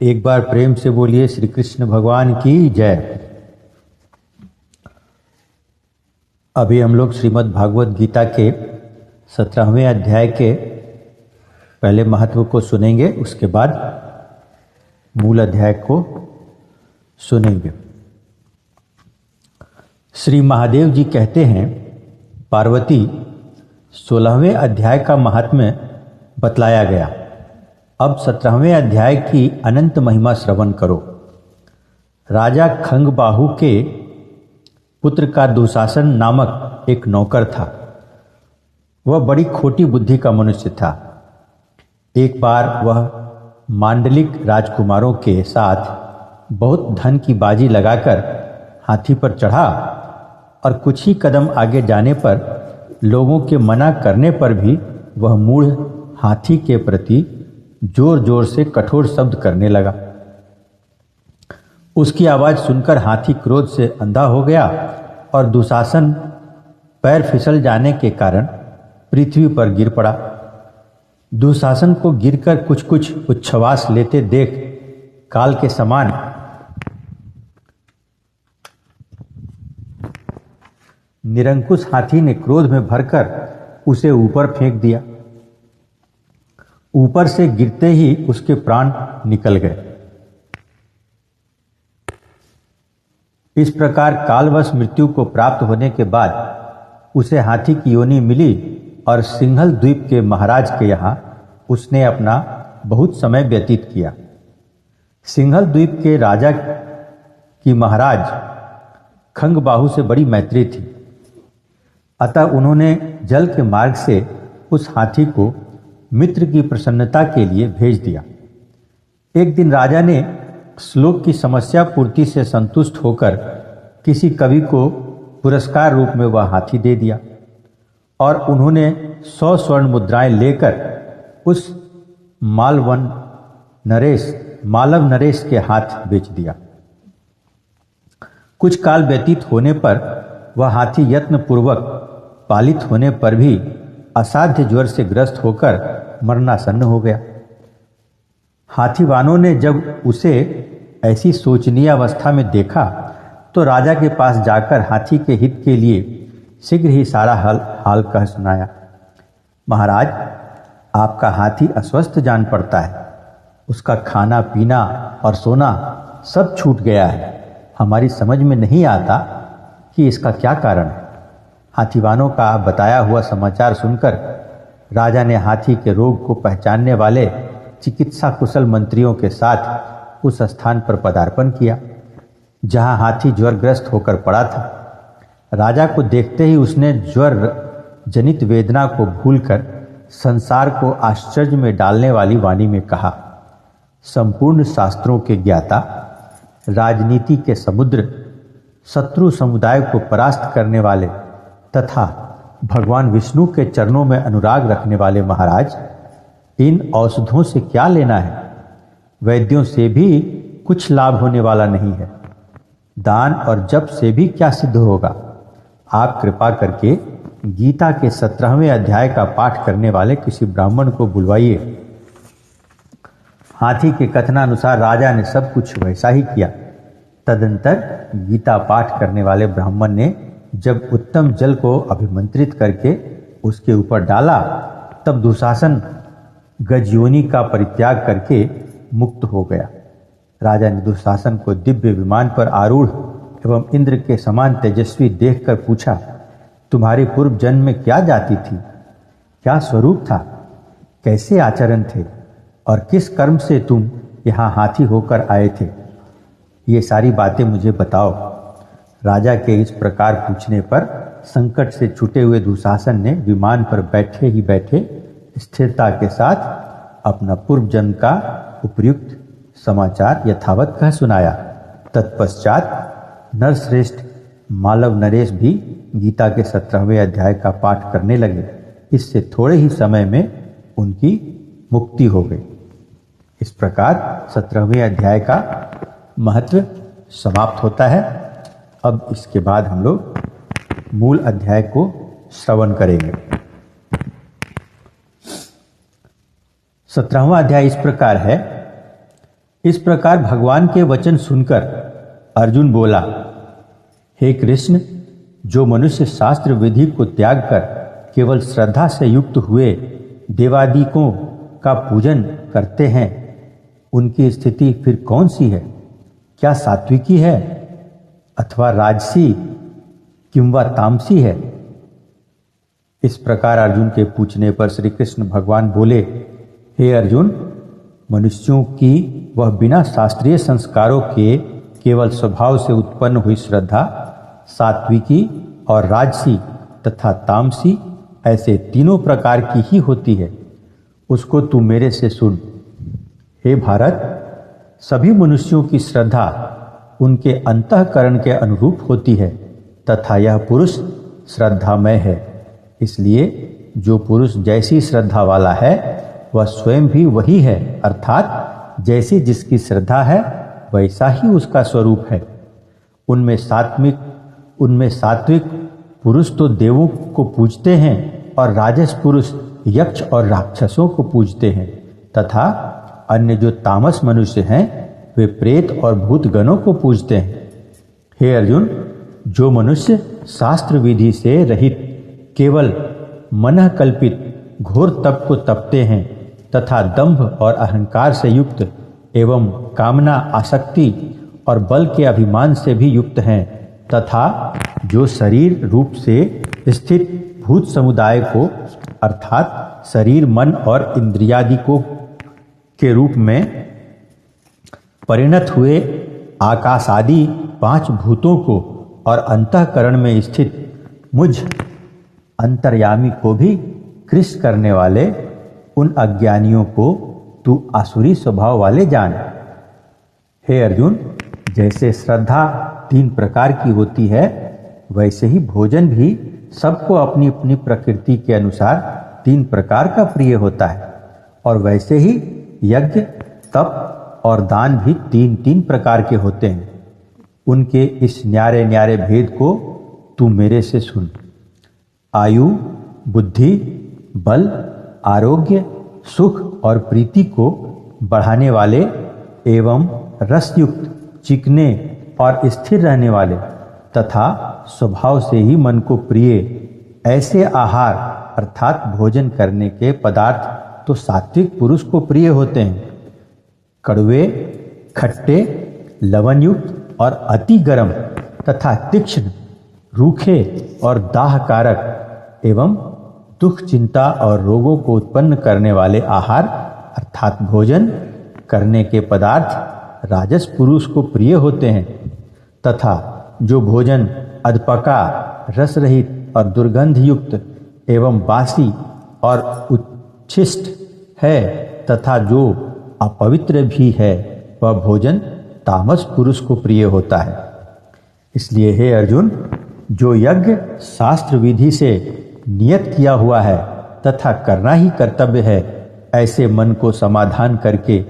एक बार प्रेम से बोलिए श्री कृष्ण भगवान की जय। अभी हम लोग श्रीमद् भागवत गीता के 17वें अध्याय के पहले महत्व को सुनेंगे, उसके बाद मूल अध्याय को सुनेंगे। श्री महादेव जी कहते हैं, पार्वती 16वें अध्याय का महात्म्य बतलाया गया। अब 17वें अध्याय की अनंत महिमा श्रवण करो। राजा खंगबाहु के पुत्र का दुशासन नामक एक नौकर था। वह बड़ी खोटी बुद्धि का मनुष्य था। एक बार वह मांडलिक राजकुमारों के साथ बहुत धन की बाजी लगाकर हाथी पर चढ़ा और कुछ ही कदम आगे जाने पर लोगों के मना करने पर भी वह मूढ़ हाथी के प्रति जोर जोर से कठोर शब्द करने लगा। उसकी आवाज सुनकर हाथी क्रोध से अंधा हो गया और दुशासन पैर फिसल जाने के कारण पृथ्वी पर गिर पड़ा। दुशासन को गिरकर कुछ कुछ उच्छ्वास लेते देख काल के समान निरंकुश हाथी ने क्रोध में भरकर उसे ऊपर फेंक दिया। ऊपर से गिरते ही उसके प्राण निकल गए। इस प्रकार कालवश मृत्यु को प्राप्त होने के बाद उसे हाथी की योनि मिली और सिंहल द्वीप के महाराज के यहाँ उसने अपना बहुत समय व्यतीत किया। सिंहल द्वीप के राजा की महाराज खंगबाहु से बड़ी मैत्री थी, अतः उन्होंने जल के मार्ग से उस हाथी को मित्र की प्रसन्नता के लिए भेज दिया। एक दिन राजा ने श्लोक की समस्या पूर्ति से संतुष्ट होकर किसी कवि को पुरस्कार रूप में वह हाथी दे दिया और उन्होंने 100 स्वर्ण मुद्राएं लेकर उस मालव नरेश के हाथ बेच दिया। कुछ काल व्यतीत होने पर वह हाथी यत्नपूर्वक पालित होने पर भी असाध्य ज्वर से ग्रस्त होकर मरणासन्न हो गया। हाथीवानों ने जब उसे ऐसी शोचनीय अवस्था में देखा तो राजा के पास जाकर हाथी के हित के लिए शीघ्र ही सारा हाल कह सुनाया। महाराज, आपका हाथी अस्वस्थ जान पड़ता है। उसका खाना पीना और सोना सब छूट गया है। हमारी समझ में नहीं आता कि इसका क्या कारण है। हाथीवानों का बताया हुआ समाचार सुनकर राजा ने हाथी के रोग को पहचानने वाले चिकित्सा कुशल मंत्रियों के साथ उस स्थान पर पदार्पण किया जहां हाथी ज्वरग्रस्त होकर पड़ा था। राजा को देखते ही उसने ज्वर जनित वेदना को भूलकर संसार को आश्चर्य में डालने वाली वाणी में कहा, संपूर्ण शास्त्रों के ज्ञाता, राजनीति के समुद्र, शत्रु समुदाय को परास्त करने वाले तथा भगवान विष्णु के चरणों में अनुराग रखने वाले महाराज, इन औषधों से क्या लेना है? वैद्यों से भी कुछ लाभ होने वाला नहीं है। दान और जप से भी क्या सिद्ध होगा? आप कृपा करके गीता के 17वें अध्याय का पाठ करने वाले किसी ब्राह्मण को बुलवाइए। हाथी के कथनानुसार राजा ने सब कुछ वैसा ही किया। तदंतर गीता पाठ करने वाले ब्राह्मण ने जब उत्तम जल को अभिमंत्रित करके उसके ऊपर डाला, तब दुशासन गजयोनि का परित्याग करके मुक्त हो गया। राजा ने दुशासन को दिव्य विमान पर आरूढ़ एवं इंद्र के समान तेजस्वी देखकर पूछा, तुम्हारे पूर्व जन्म में क्या जाति थी? क्या स्वरूप था? कैसे आचरण थे? और किस कर्म से तुम यहाँ हाथी होकर आए थे? ये सारी बातें मुझे बताओ। राजा के इस प्रकार पूछने पर संकट से छूटे हुए दुशासन ने विमान पर बैठे ही बैठे स्थिरता के साथ अपना पूर्व जन्म का उपयुक्त समाचार यथावत कह सुनाया। तत्पश्चात नरश्रेष्ठ मालव नरेश भी गीता के 17वें अध्याय का पाठ करने लगे। इससे थोड़े ही समय में उनकी मुक्ति हो गई। इस प्रकार 17वें अध्याय का महत्व समाप्त होता है। अब इसके बाद हम लोग मूल अध्याय को श्रवण करेंगे। 17वां अध्याय इस प्रकार है, इस प्रकार भगवान के वचन सुनकर अर्जुन बोला, हे कृष्ण, जो मनुष्य शास्त्र विधि को त्याग कर केवल श्रद्धा से युक्त हुए देवादिकों का पूजन करते हैं, उनकी स्थिति फिर कौन सी है? क्या सात्विकी है अथवा राजसी किंवा तामसी है? इस प्रकार अर्जुन के पूछने पर श्री कृष्ण भगवान बोले, हे अर्जुन, मनुष्यों की वह बिना शास्त्रीय संस्कारों के केवल स्वभाव से उत्पन्न हुई श्रद्धा सात्विकी और राजसी तथा तामसी ऐसे तीनों प्रकार की ही होती है। उसको तू मेरे से सुन। हे भारत, सभी मनुष्यों की श्रद्धा उनके अंतःकरण के अनुरूप होती है तथा यह पुरुष श्रद्धामय है। इसलिए जो पुरुष जैसी श्रद्धा वाला है वह स्वयं भी वही है, अर्थात जैसी जिसकी श्रद्धा है वैसा ही उसका स्वरूप है। उनमें सात्विक पुरुष तो देवों को पूजते हैं और राजस पुरुष यक्ष और राक्षसों को पूजते हैं तथा अन्य जो तामस मनुष्य हैं वे प्रेत और भूत गणों को पूजते हैं। हे अर्जुन, जो मनुष्य शास्त्र विधि से रहित केवल मनः कल्पित घोर तप को तपते हैं तथा दंभ और अहंकार से युक्त एवं कामना, आसक्ति और बल के अभिमान से भी युक्त हैं तथा जो शरीर रूप से स्थित भूत समुदाय को अर्थात शरीर, मन और इंद्रियादि को के रूप में परिणत हुए आकाश आदि 5 भूतों को और अंतःकरण में स्थित मुझ अंतर्यामी को भी कृष्ण करने वाले उन अज्ञानियों को तू आसुरी स्वभाव वाले जान। हे अर्जुन, जैसे श्रद्धा 3 प्रकार की होती है वैसे ही भोजन भी सबको अपनी अपनी प्रकृति के अनुसार 3 प्रकार का प्रिय होता है और वैसे ही यज्ञ, तप और दान भी 3-3 प्रकार के होते हैं। उनके इस न्यारे न्यारे भेद को तू मेरे से सुन। आयु, बुद्धि, बल, आरोग्य, सुख और प्रीति को बढ़ाने वाले एवं रसयुक्त, चिकने और स्थिर रहने वाले तथा स्वभाव से ही मन को प्रिय ऐसे आहार अर्थात भोजन करने के पदार्थ तो सात्विक पुरुष को प्रिय होते हैं। कड़वे, खट्टे, लवणयुक्त और अति गर्म तथा तीक्ष्ण, रूखे और दाहकारक एवं दुख, चिंता और रोगों को उत्पन्न करने वाले आहार अर्थात भोजन करने के पदार्थ राजस पुरुष को प्रिय होते हैं तथा जो भोजन अधपका, रस रहित और दुर्गंध युक्त एवं बासी और उच्छिष्ट है तथा जो अपवित्र भी है वह भोजन तामस पुरुष को प्रिय होता है। इसलिए हे अर्जुन, जो यज्ञ शास्त्र विधि से नियत किया हुआ है तथा करना ही कर्तव्य है, ऐसे मन को समाधान करके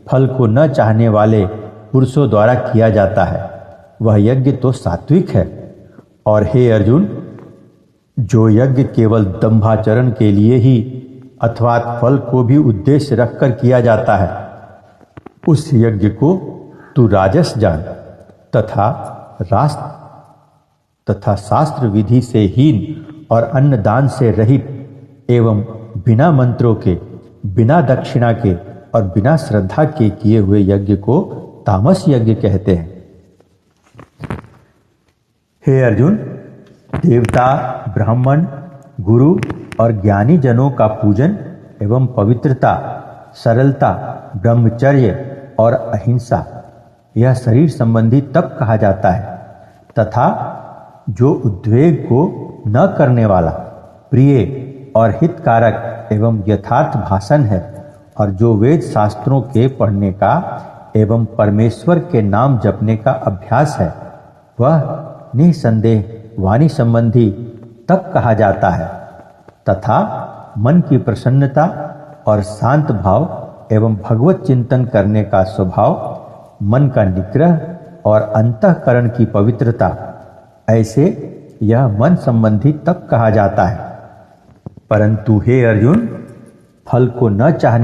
फल को न चाहने वाले पुरुषों द्वारा किया जाता है, वह यज्ञ तो सात्विक है। और हे अर्जुन, जो यज्ञ केवल दंभाचरण के लिए ही अथवा फल को भी उद्देश्य रखकर किया जाता है, उस यज्ञ को तू राजस जान तथा शास्त्र विधि से हीन और अन्न दान से रहित एवं बिना मंत्रों के, बिना दक्षिणा के और बिना श्रद्धा के किए हुए यज्ञ को तामस यज्ञ कहते हैं। हे अर्जुन, देवता, ब्राह्मण, गुरु और ज्ञानी जनों का पूजन एवं पवित्रता, सरलता, ब्रह्मचर्य और अहिंसा यह शरीर संबंधी तप कहा जाता है तथा जो उद्वेग को न करने वाला, प्रिय और हितकारक एवं यथार्थ भाषण है और जो वेद शास्त्रों के पढ़ने का एवं परमेश्वर के नाम जपने का अभ्यास है, वह निसंदेह वाणी संबंधी तप कहा जाता है तथा मन की प्रसन्नता और शांत भाव एवं भगवत चिंतन करने का स्वभाव, मन का निग्रह और अंतःकरण की पवित्रता, ऐसे यह मन संबंधी तप कहा जाता है। परंतु हे अर्जुन, फल को न चाहने